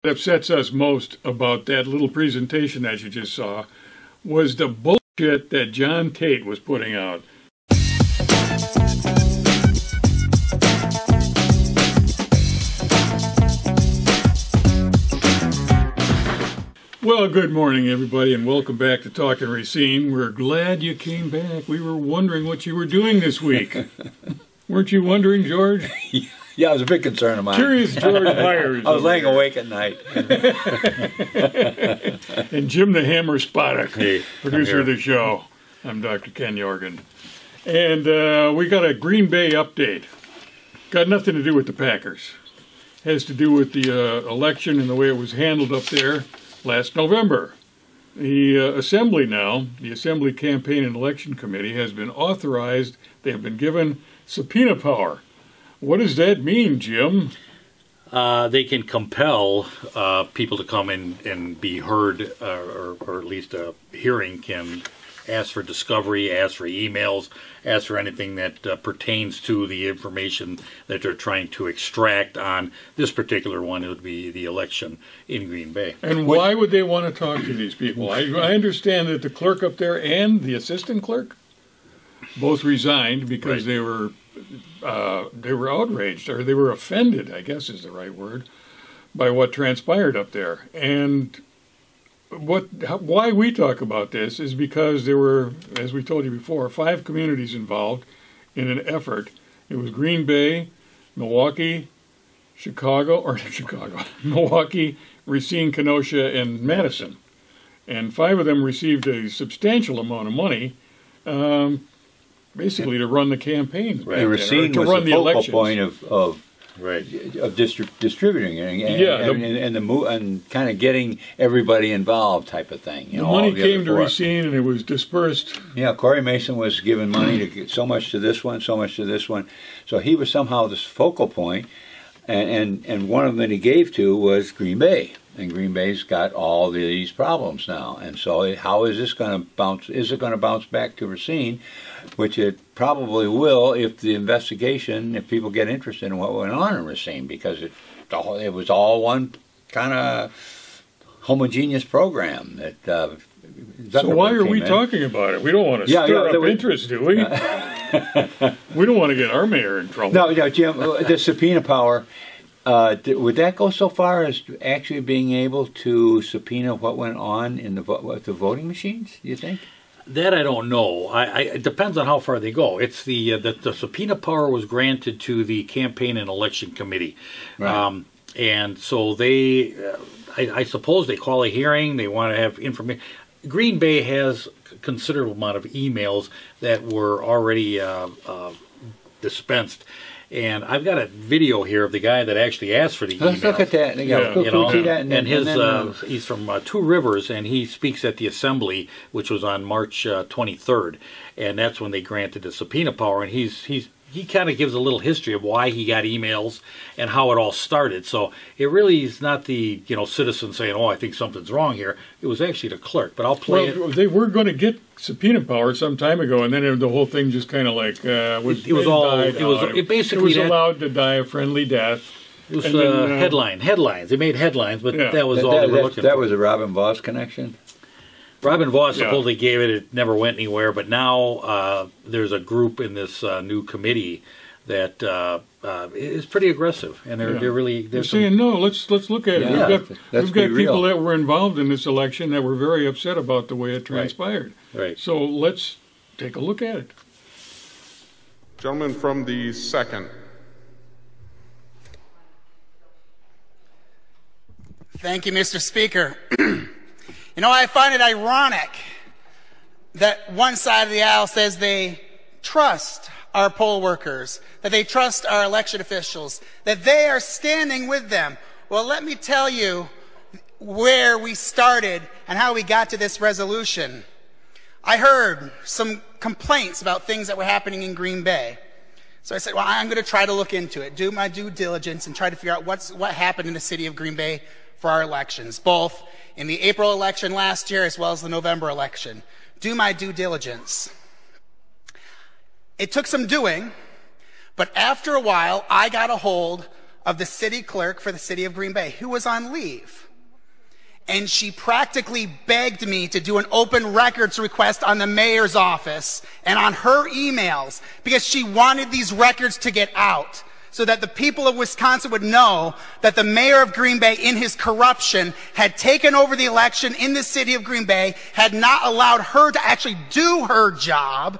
What upsets us most about that little presentation that you just saw was the bullshit that John Tate was putting out. Well, good morning, everybody, and welcome back to Talking Racine. We're glad you came back. We were wondering what you were doing this week. Weren't you wondering, George? Yeah, it was a big concern of mine. Curious George Meyers. I was laying awake at night. And Jim the Hammer Spodek, Hey, producer of the show. I'm Dr. Ken Jorgen. And we got a Green Bay update. Got nothing to do with the Packers. Has to do with the election and the way it was handled up there last November. The Assembly now, the Assembly Campaign and Election Committee, has been authorized. They have been given subpoena power. What does that mean, Jim? They can compel people to come in and be heard, or at least a hearing can ask for discovery, ask for emails, ask for anything that pertains to the information that they're trying to extract on this particular one. It would be the election in Green Bay. And why would they want to talk to these people? I understand that the clerk up there and the assistant clerk both resigned because they were outraged, or they were offended, I guess is the right word, by what transpired up there. And why we talk about this is because there were, as we told you before, 5 communities involved in an effort. It was Green Bay, Milwaukee, Milwaukee, Racine, Kenosha, and Madison. And 5 of them received a substantial amount of money, basically to run the campaign. Right. And Racine to was run the focal point of distributing and kind of getting everybody involved type of thing. The money came to Racine and it was dispersed. Yeah, Corey Mason was given money to get so much to this one, so much to this one. So he was somehow this focal point, and one of them that he gave to was Green Bay. And Green Bay's got all these problems now. And so how is this going to bounce? Is it going to bounce back to Racine? Which it probably will if the investigation, if people get interested in what went on in Racine, because it was all one kind of homogeneous program. So why are we talking about it? We don't want to stir up interest, do we? We don't want to get our mayor in trouble. No, Jim, the subpoena power, would that go so far as actually being able to subpoena what went on in the voting machines, do you think? That I don't know. It depends on how far they go. It's the subpoena power was granted to the Campaign and Election Committee, right. And so they, I suppose they call a hearing. They want to have information. Green Bay has a considerable amount of emails that were already dispensed. And I've got a video here of the guy that actually asked for the email. Let's look at that. He's from Two Rivers, and he speaks at the Assembly, which was on March 23rd, and that's when they granted the subpoena power. And he kind of gives a little history of why he got emails and how it all started. So it really is not the citizen saying, "Oh, I think something's wrong here." It was actually the clerk. But I'll play it. They were going to get subpoena power some time ago, and then the whole thing just kind of like it was allowed to die a friendly death. It was headlines. They made headlines, but that was all they were looking for. That was a Robin Voss connection. Robin Voss supposedly gave it. It never went anywhere. But now there's a group in this new committee that is pretty aggressive, and they're really saying no. Let's look at it. We've got people that were involved in this election that were very upset about the way it transpired. Right. So let's take a look at it. Gentleman from the second. Thank you, Mr. Speaker. I find it ironic that one side of the aisle says they trust our poll workers, that they trust our election officials, that they are standing with them. Well, let me tell you where we started and how we got to this resolution. I heard some complaints about things that were happening in Green Bay. So I said, well, I'm going to try to look into it, do my due diligence, and try to figure out what happened in the city of Green Bay for our elections, both in the April election last year as well as the November election. Do my due diligence. It took some doing, but after a while, I got a hold of the city clerk for the city of Green Bay, who was on leave. And she practically begged me to do an open records request on the mayor's office and on her emails because she wanted these records to get out so that the people of Wisconsin would know that the mayor of Green Bay, in his corruption, had taken over the election in the city of Green Bay, had not allowed her to actually do her job.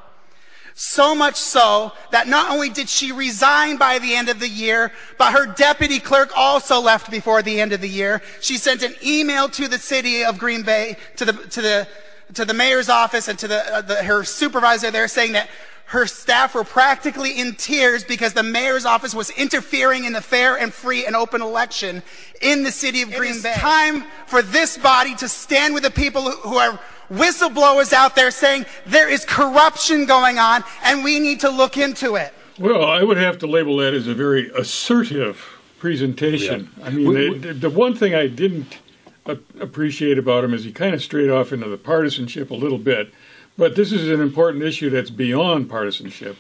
So much so that not only did she resign by the end of the year, but her deputy clerk also left before the end of the year. She sent an email to the city of Green Bay, to the mayor's office and to her supervisor there, saying that her staff were practically in tears because the mayor's office was interfering in the fair and free and open election in the city of Green Bay. It is time for this body to stand with the people who are whistleblowers out there saying there is corruption going on and we need to look into it. Well, I would have to label that as a very assertive presentation. Yeah. I mean, the one thing I didn't appreciate about him is he kind of strayed off into the partisanship a little bit. But this is an important issue that's beyond partisanship.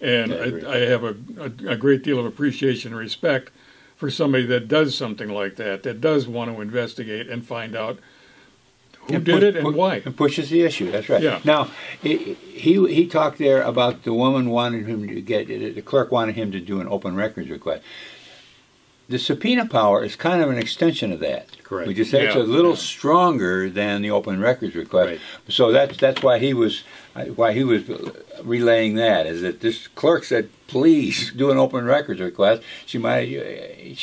And I have a great deal of appreciation and respect for somebody that does something like that, that does want to investigate and find out who did it and why. And pushes the issue, that's right. Yeah. Now, he talked there about the woman wanted him to the clerk wanted him to do an open records request. The subpoena power is kind of an extension of that. Correct. Would you say it's a little stronger than the open records request? Right. So that's why he was relaying that, is that this clerk said, please do an open records request. She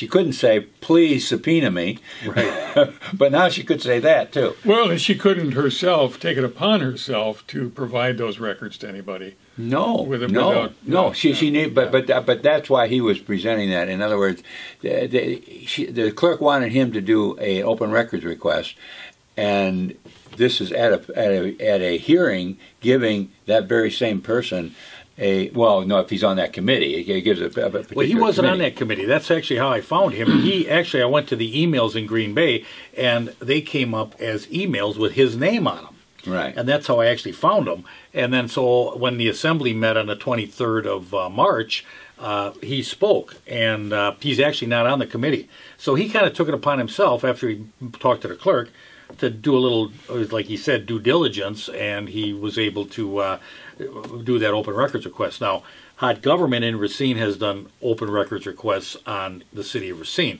couldn't say, please subpoena me. Right. But now she could say that too. Well, and she couldn't herself take it upon herself to provide those records to anybody. No. She need, but that's why he was presenting that. In other words, the clerk wanted him to do an open records request, and this is at a hearing giving that very same person if he's on that committee, it gives a particular Well, he wasn't committee. on that committee. That's actually how I found him. I went to the emails in Green Bay, and they came up as emails with his name on them. Right. And that's how I actually found him. And then so when the assembly met on the 23rd of March, he spoke, and he's actually not on the committee. So he kind of took it upon himself after he talked to the clerk to do a little, like he said, due diligence, and he was able to do that open records request. Now, Hot Government in Racine has done open records requests on the city of Racine.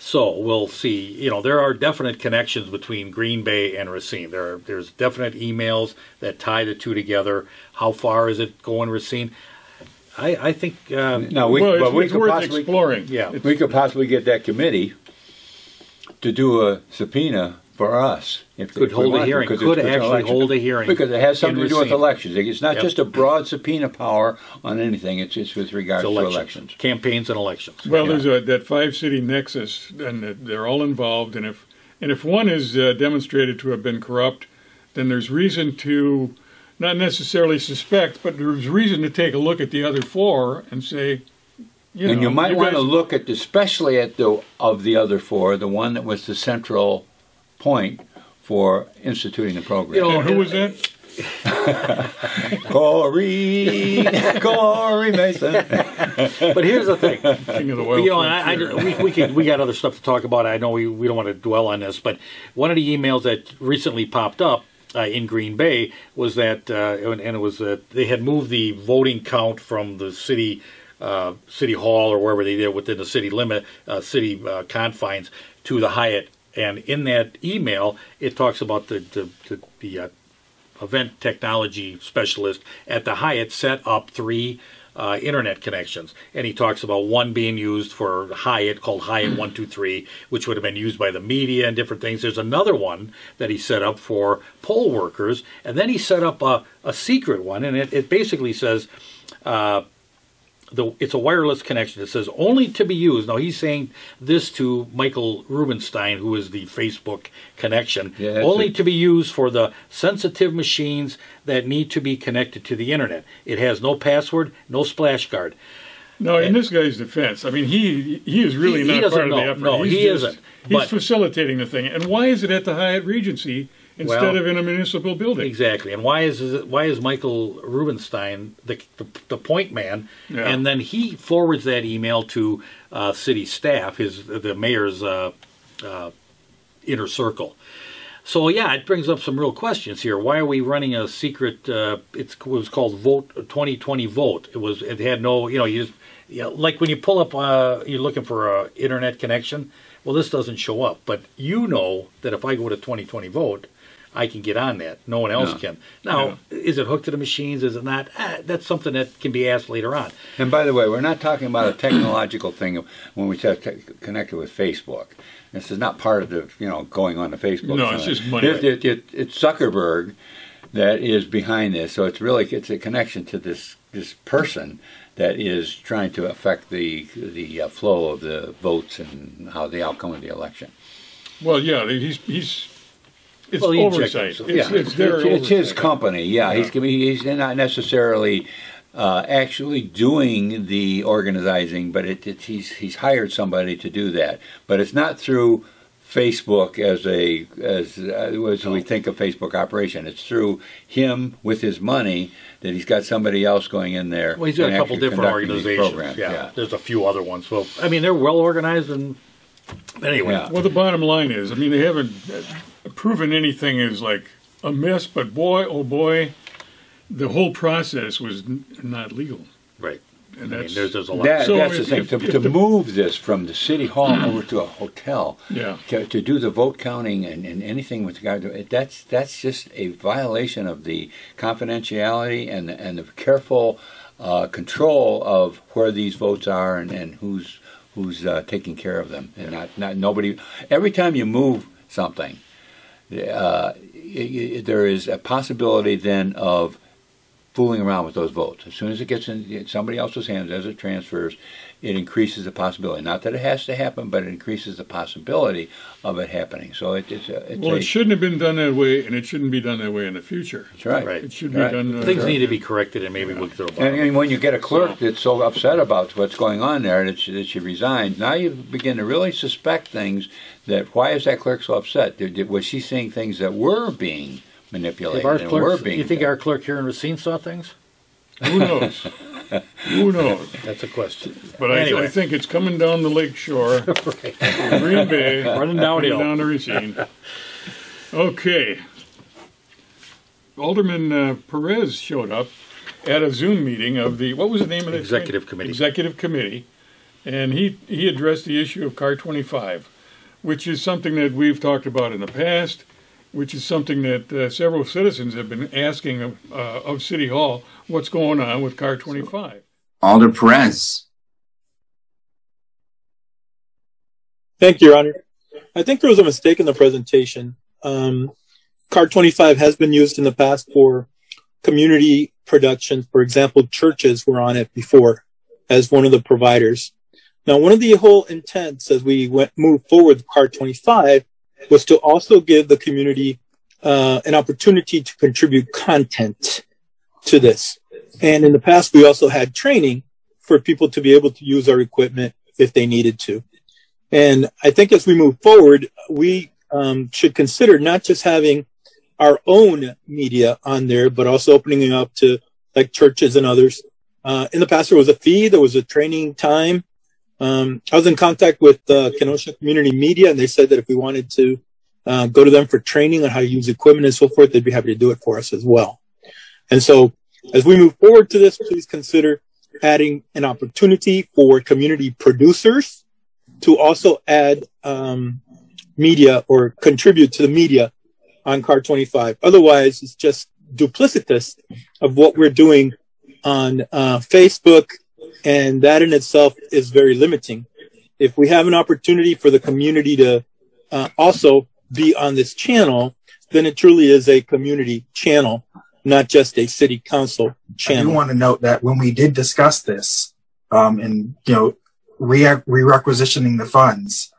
So we'll see. There are definite connections between Green Bay and Racine. There's definite emails that tie the two together. How far is it going, Racine? I think. It's worth exploring. Yeah, we could possibly get that committee to do a subpoena for us. Could hold a hearing. Could actually hold a hearing. Because it has something to do with elections. It's not just a broad subpoena power on anything. It's with regards to elections. Campaigns and elections. Well, there's that 5-city nexus, and they're all involved. And if one is demonstrated to have been corrupt, then there's reason to not necessarily suspect, but there's reason to take a look at the other four and say, you might want to look at, especially at the other four, the one that was the central point for instituting the program. And who was that? Corey Mason. But here's the thing. King of the Wild we got other stuff to talk about. I know we don't want to dwell on this, but one of the emails that recently popped up in Green Bay was that, and it was they had moved the voting count from the city hall or wherever they did within the city limit, city confines to the Hyatt. And in that email, it talks about the event technology specialist at the Hyatt set up 3 internet connections. And he talks about one being used for Hyatt, called Hyatt 123, which would have been used by the media and different things. There's another one that he set up for poll workers. And then he set up a secret one, and it basically says... it's a wireless connection. It says only to be used. Now he's saying this to Michael Rubenstein, who is the Facebook connection. Only to be used for the sensitive machines that need to be connected to the internet. It has no password, no splash guard. No, in this guy's defense, I mean, he is really not part of the effort. No, he isn't. He's facilitating the thing. And why is it at the Hyatt Regency instead of in a municipal building? Exactly. And why is Michael Rubenstein the point man? Yeah. And then he forwards that email to city staff, the mayor's inner circle. So yeah, it brings up some real questions here. Why are we running a secret? It was called Vote 2020 Vote. It had no, like when you pull up, you're looking for a internet connection. Well, this doesn't show up, but you know that if I go to 2020 Vote, I can get on that. No one else can. Now, is it hooked to the machines? Is it not? That's something that can be asked later on. And by the way, we're not talking about a technological thing when we connect it with Facebook. This is not part of the, going on to Facebook. No, it's just money. It's Zuckerberg that is behind this. So it's a connection to this person that is trying to affect the flow of the votes and how the outcome of the election. Well, yeah, it's oversight. It's his company. Yeah, he's not necessarily actually doing the organizing, but he's hired somebody to do that. But it's not through Facebook as we think of Facebook operation. It's through him with his money that he's got somebody else going in there. Well, he's got a couple different organizations. Yeah, there's a few other ones. Well, I mean, they're well organized and. Anyway. Yeah. Well, the bottom line is, they haven't proven anything is like amiss, but boy, oh boy, the whole process was not legal. Right. And there's a lot. That's the thing. To move this from the city hall over to a hotel, to do the vote counting and anything with regard to it, that's just a violation of the confidentiality and the careful control of where these votes are and who's taking care of them, and not nobody. Every time you move something, there is a possibility then of fooling around with those votes. As soon as it gets in somebody else's hands, as it transfers, it increases the possibility. Not that it has to happen, but it increases the possibility of it happening. So it shouldn't have been done that way, and it shouldn't be done that way in the future. That's right. It should be done. Things need to be corrected, and maybe we'll throw. And when you get a clerk that's so upset about what's going on there that she resigns, now you begin to really suspect things. That why is that clerk so upset? Was she seeing things that were being manipulated? You think our clerk here in Racine saw things? Who knows? Who knows? That's a question. But anyway. I think it's coming down the lake shore, Green Bay, running downhill, down to Racine. Okay. Alderman Perez showed up at a Zoom meeting of what was the name of the Executive Committee? Executive Committee, and he addressed the issue of Car 25, which is something that we've talked about in the past, which is something that several citizens have been asking of City Hall, what's going on with Car 25. Alder Perez. Thank you, Your Honor. I think there was a mistake in the presentation. Car 25 has been used in the past for community productions. For example, churches were on it before as one of the providers. Now, one of the whole intents as we moved forward with Car 25 was to also give the community an opportunity to contribute content to this. And in the past, we also had training for people to be able to use our equipment if they needed to. And I think as we move forward, we should consider not just having our own media on there, but also opening it up to like churches and others. In the past, there was a fee, there was a training time. I was in contact with Kenosha Community Media, and they said that if we wanted to go to them for training on how to use equipment and so forth, they'd be happy to do it for us as well. And so as we move forward to this, please consider adding an opportunity for community producers to also add media or contribute to the media on Car 25. Otherwise, it's just duplicitous of what we're doing on Facebook, and that in itself is very limiting. If we have an opportunity for the community to also be on this channel, then it truly is a community channel, not just a city council channel. I do want to note that when we did discuss this, and re-requisitioning the funds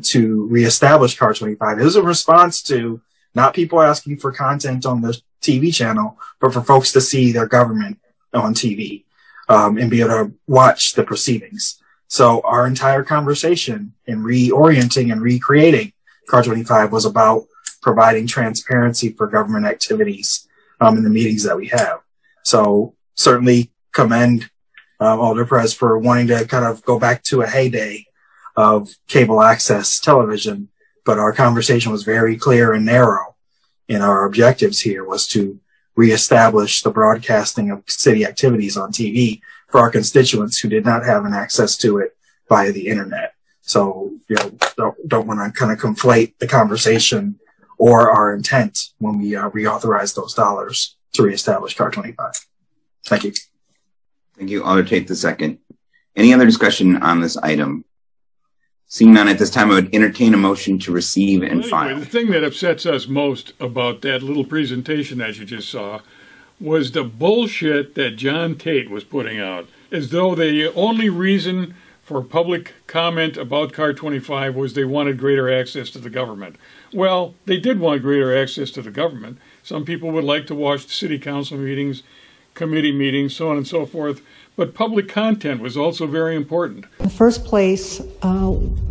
to reestablish Car 25, it was a response to not people asking for content on the TV channel, but for folks to see their government on TV and be able to watch the proceedings. So our entire conversation in reorienting and recreating Car 25 was about providing transparency for government activities in the meetings that we have. So certainly commend Alder Perez for wanting to kind of go back to a heyday of cable access television. But our conversation was very clear and narrow, and our objectives here was to reestablish the broadcasting of city activities on TV for our constituents who did not have an access to it via the internet. So, don't want to kind of conflate the conversation or our intent when we reauthorize those dollars to reestablish CAR 25. Thank you. Thank you. Alder Tate the second. Any other discussion on this item? Seeing none at this time, I would entertain a motion to receive and file. The thing that upsets us most about that little presentation that you just saw was the bullshit that John Tate was putting out, as though the only reason for public comment about CAR 25 was they wanted greater access to the government. Well, they did want greater access to the government. Some people would like to watch the city council meetings, committee meetings, so on and so forth. But public content was also very important. In the first place,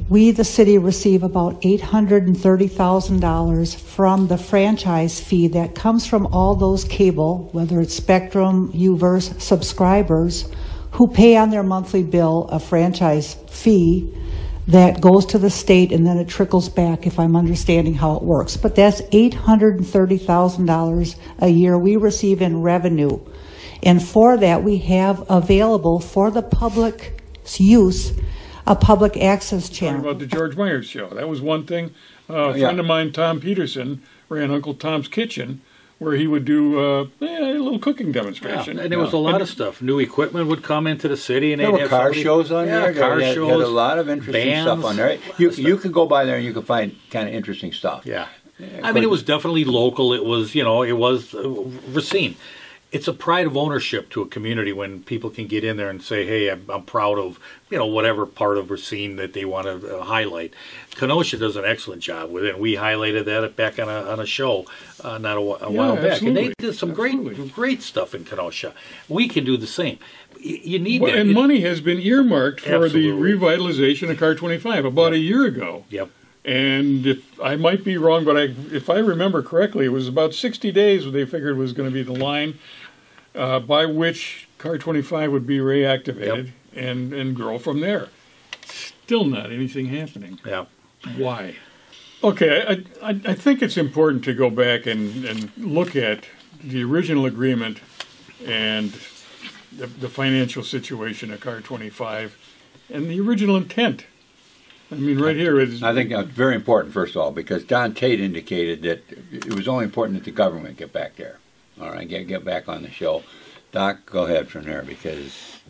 we, the city, receive about $830,000 from the franchise fee that comes from all those cable, whether it's Spectrum, UVerse subscribers, who pay on their monthly bill a franchise fee that goes to the state and then it trickles back, if I'm understanding how it works. But that's $830,000 a year we receive in revenue. And for that, we have available for the public's use a public access channel. Talking about the George Meyers show. That was one thing. A friend of mine, Tom Peterson, ran Uncle Tom's Kitchen, where he would do a little cooking demonstration. Yeah, and there was a lot of stuff. New equipment would come into the city, and there were car shows on there. Car shows. Had a lot of interesting stuff on there. You could go by there and you could find kind of interesting stuff. Yeah. I mean, it was definitely local. It was, it was Racine. It's a pride of ownership to a community when people can get in there and say, hey, I'm proud of, whatever part of Racine that they want to highlight. Kenosha does an excellent job with it. We highlighted that back on a show not a while back. Absolutely. And they did some great stuff in Kenosha. We can do the same. You need that. And money has been earmarked for the revitalization of CAR 25 about a year ago. Yep. And if I might be wrong, but if I remember correctly, it was about 60 days they figured was going to be the line by which CAR 25 would be reactivated and grow from there. Still not anything happening. Yeah. Why? Okay, I think it's important to go back and look at the original agreement and the financial situation of CAR 25 and the original intent. I mean, right here is... I think that's very important, first of all, because Don Tate indicated that it was only important that the government get back there. All right, get back on the show. Doc, go ahead from there, because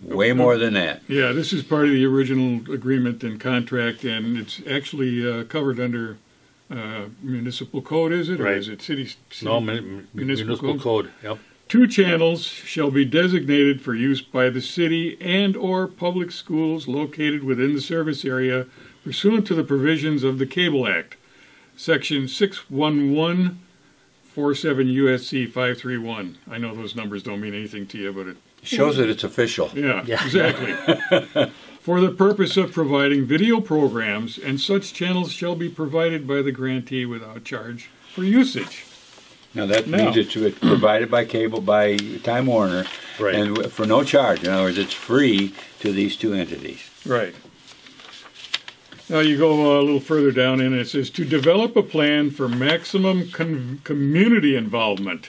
way more than that. Yeah, this is part of the original agreement and contract, and it's actually covered under municipal code, is it? Right. Or is it city no, municipal code. Yep. 2 channels shall be designated for use by the city and or public schools located within the service area pursuant to the provisions of the Cable Act, Section 61147 USC 531. I know those numbers don't mean anything to you, but it shows that it's official. Yeah. Exactly. For the purpose of providing video programs, and such channels shall be provided by the grantee without charge for usage. Now that means it's provided by cable, by Time Warner, right, and for no charge. In other words, it's free to these 2 entities. Right. Now you go a little further down and it says, to develop a plan for maximum community involvement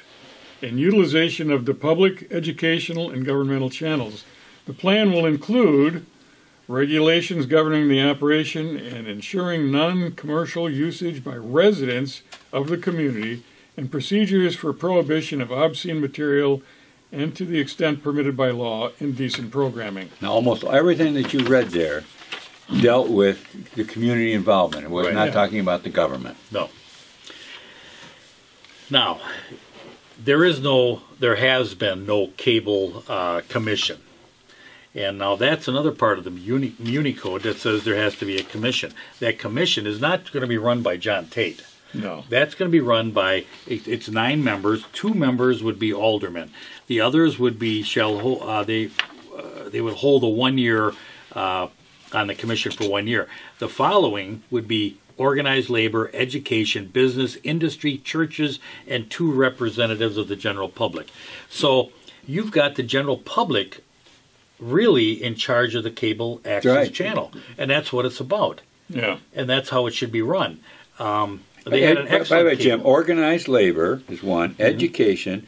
and utilization of the public, educational, and governmental channels. The plan will include regulations governing the operation and ensuring non-commercial usage by residents of the community, and procedures for prohibition of obscene material and, to the extent permitted by law, indecent programming. Now, almost everything that you read there dealt with the community involvement. It was not talking about the government. No. Now, there has been no cable commission. And now that's another part of the Muni Code that says there has to be a commission. That commission is not going to be run by John Tate. No. That's going to be run by, it's 9 members. 2 members would be aldermen. The others would be, they would hold a 1 year on the commission for 1 year. The following would be organized labor, education, business, industry, churches, and 2 representatives of the general public. So you've got the general public really in charge of the cable access Right. channel, and that's what it's about. Yeah. And that's how it should be run. They had an By the excellent way, Jim, cable. organized labor is 1, education,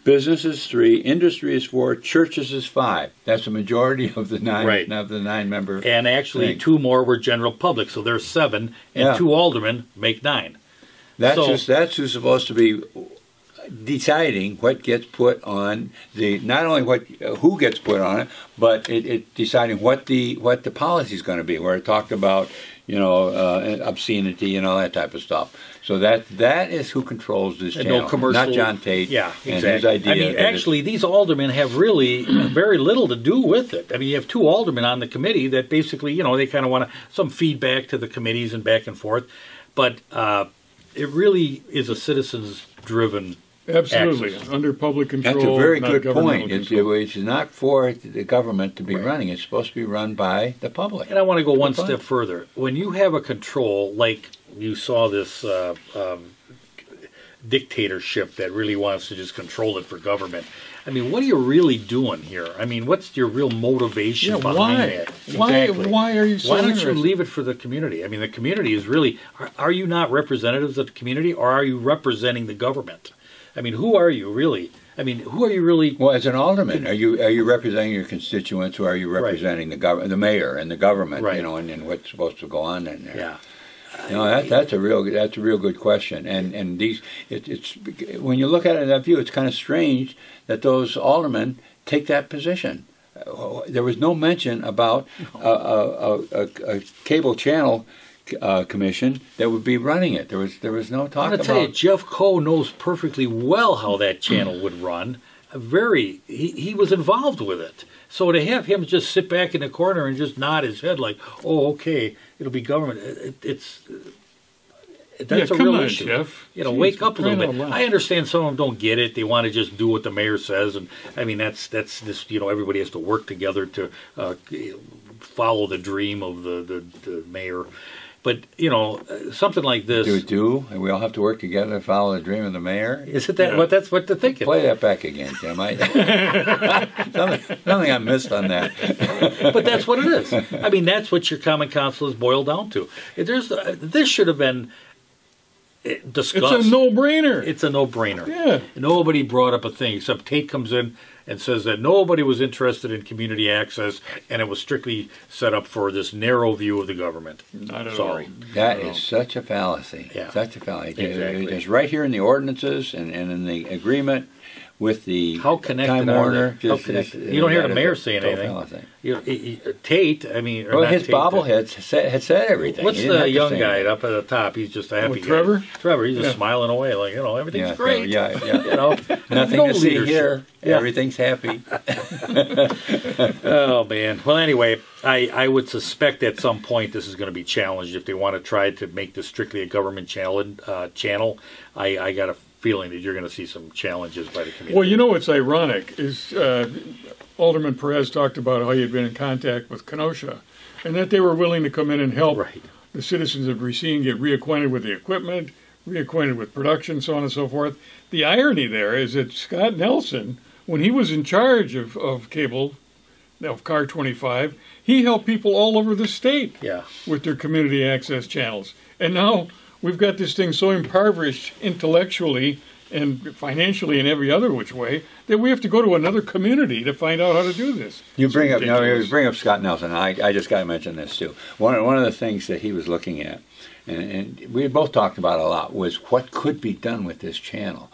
business is 3, industry is 4, churches is 5. That's the majority of the 9 Right. of the 9 member. And actually, thing. 2 more were general public, so there's 7, and Yeah. 2 aldermen make 9. That's So- that's who's supposed to be deciding what gets put on the, not only what who gets put on it, but it deciding what the policy is going to be. Where it talked about, obscenity and all that type of stuff. So that is who controls this And channel, no commercial, not John Tate. Yeah, and exactly. his idea. I mean, that actually, these aldermen have really very little to do with it. I mean, you have 2 aldermen on the committee that basically, they kind of want some feedback to the committees and back and forth. But it really is a citizens-driven. Absolutely. access. Under public control. That's a very not good governmental point. control. It's not for the government to be Right. running. It's supposed to be run by the public. And I want to go one Good step point. further. When you have a control, like you saw this dictatorship that really wants to just control it for government, I mean, what are you really doing here? I mean, what's your real motivation Yeah, behind why? that? Why are you so Why don't you interested? leave it for the community? I mean, the community is really, are you not representatives of the community, or are you representing the government? I mean, who are you really? I mean, who are you really? Well, as an alderman, are you representing your constituents, or are you representing the mayor and the government? Right. And what's supposed to go on in there? Yeah. That's a real good question. And it's when you look at it in that view, it's kind of strange that those aldermen take that position. There was no mention about a cable channel commission that would be running it. There was no talk I'm going about. to tell you, Jeff Coe knows perfectly well how that channel would run. He was involved with it. So to have him just sit back in the corner and just nod his head like, "Oh, okay, it'll be government," that's a come real on, issue. Jeff. Jeez, Wake up a little crying bit. out loud. I understand some of them don't get it. They want to just do what the mayor says, and I mean that's this. Everybody has to work together to follow the dream of the mayor. But something like this. And we all have to work together to follow the dream of the mayor. Is it that? What that's what they're thinking. Play that back again, Jim. Something I missed on that. But that's what it is. I mean, that's what your common council is boiled down to. This should have been discussed. It's a no-brainer. It's a no-brainer. Yeah. Nobody brought up a thing except Tate comes in and says that nobody was interested in community access, and it was strictly set up for this narrow view of the government. Not at Sorry. all. That is such a fallacy. Yeah. Such a fallacy. Exactly. It's right here in the ordinances and in the agreement with the How connected Time are Warner. they? How connected? You don't hear the mayor saying total anything. fallacy. Tate, I mean, or Well, not his Tate, bobblehead had said everything. What's He didn't have the to young say guy anything. up at the top? He's just a happy guy. Trevor? Trevor, he's just Yeah. smiling away like, everything's Yeah, great. yeah. Nothing No to see leadership. here. Yeah. Everything's happy. Oh man. Well, anyway, I would suspect at some point this is going to be challenged if they want to try to make this strictly a government channel. I got a feeling that you're going to see some challenges by the community. Well, what's ironic is Alderman Perez talked about how he had been in contact with Kenosha and that they were willing to come in and help Right. the citizens of Racine get reacquainted with the equipment, reacquainted with production, so on and so forth. The irony there is that Scott Nelson, when he was in charge of cable, of Car 25, he helped people all over the state Yeah. with their community access channels. And now we've got this thing so impoverished intellectually and financially and every other which way that we have to go to another community to find out how to do this. You It's bring ridiculous. up Scott Nelson. I just got to mention this too. One of the things that he was looking at, and we had both talked about a lot, was what could be done with this channel.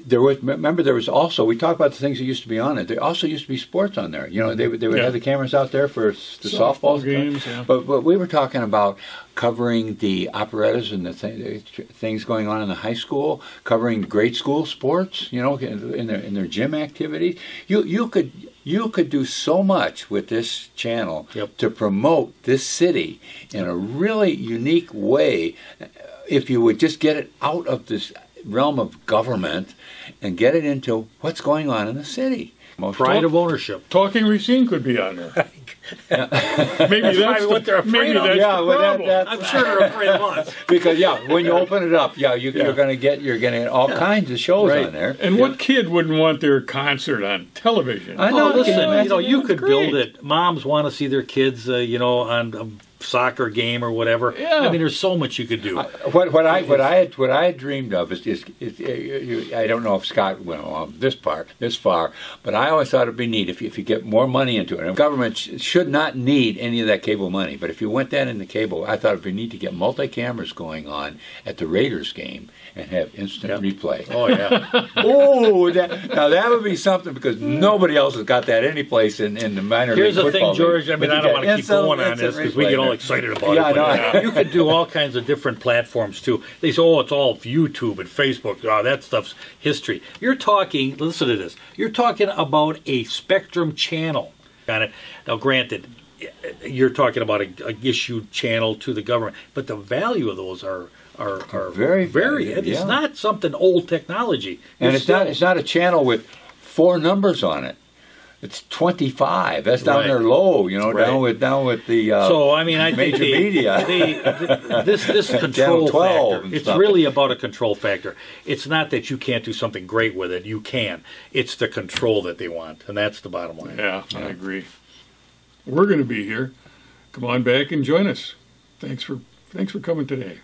There was also, we talked about the things that used to be on it. There also used to be sports on there. They would Yeah. have the cameras out there for the softball games, yeah. But we were talking about covering the operettas and the things going on in the high school, covering grade school sports, in their gym activities. You could do so much with this channel Yep. to promote this city in a really unique way if you would just get it out of this realm of government and get it into what's going on in the city. Pride of ownership. Talking Racine could be on there. Maybe that's what they're afraid of. the problem. I'm sure they're afraid of us. Because when you open it up, you're going to get all kinds of shows on there. And what kid wouldn't want their concert on television? I know. Listen, you could great. build it. Moms want to see their kids, on a soccer game or whatever. Yeah. I mean, there's so much you could do. What I had dreamed of is I don't know if Scott went along this far, but I always thought it'd be neat if you get more money into it. And government should not need any of that cable money, but if you went that into cable, I thought it'd be neat to get multi-cameras going on at the Raiders game and have instant replay. Oh yeah. Now that would be something, because nobody else has got that any place in the minor league football. Here's the thing, George. League. I mean, I don't want to keep going on this because we get all excited about it. But you could do all kinds of different platforms too. They say, "Oh, it's all YouTube and Facebook. Oh, that stuff's history." You're talking. Listen to this. You're talking about a Spectrum channel. Got it. Now, granted, you're talking about a issued channel to the government, but the value of those are very. It's not something old technology. And it's not a channel with 4 numbers on it. It's 25. That's down there low, down with the so I mean, I major think media. This control 12 factor. It's really about a control factor. It's not that you can't do something great with it. You can. It's the control that they want, and that's the bottom line. Yeah, I agree. We're going to be here. Come on back and join us. Thanks for coming today.